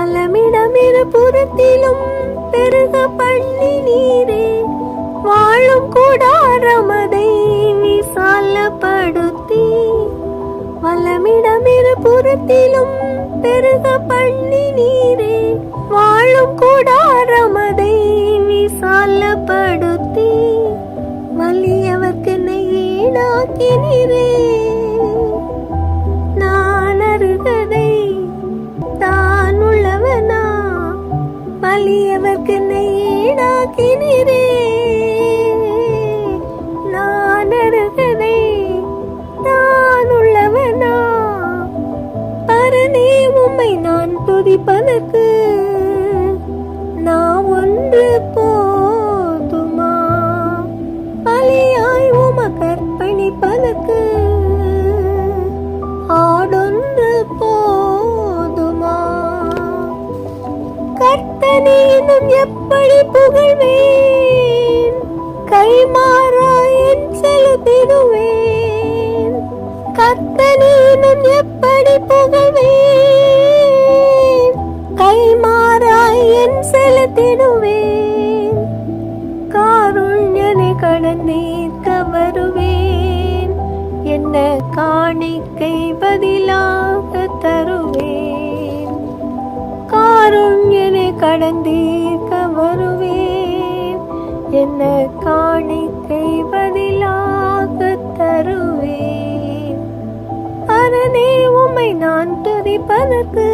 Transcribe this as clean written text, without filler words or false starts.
வளமிடமிரு புறத்திலும் பெருக பண்ணி நீரே வாழும் கூடாரமதை விசாலப்படுத்தி வளமிடமிரு புறத்திலும் பெருக பண்ணி நீரே வாழும் கூடாரமதை விசாலப்படுத்தி வலியவர்க்கு ஈடாக்கி நீரே நான் அருகதை தான் உள்ளவனா வலியவர்க்கு ஈடாக்கி நீரே நான் அருகதை தான் உள்ளவனா பரனே உம்மை நான் துதிப்பதற்கு நான் ஒன்று போதுமா பலியாய் உமக்கர்ப்பணிப்பதற்கு ஆடொன்று போதுமா கர்த்தனேனும் எப்படி புகழ்வேன் கைமாறாயன் செலுத்திடுவேன் கர்த்தனேனும் எப்படி புகழ்வேன் கைமாறாயன் செலுத்திடுவேன் காருண்யனை கடந்தேற்க வருவேன் என்ன காணிக்கை பதிலாக தருவேன் காருண்யனை கடந்தேற்க வருவேன் என்ன காணிக்கை பதிலாக தருவேன் அரணே உம்மை நான் துதிப்பதற்கு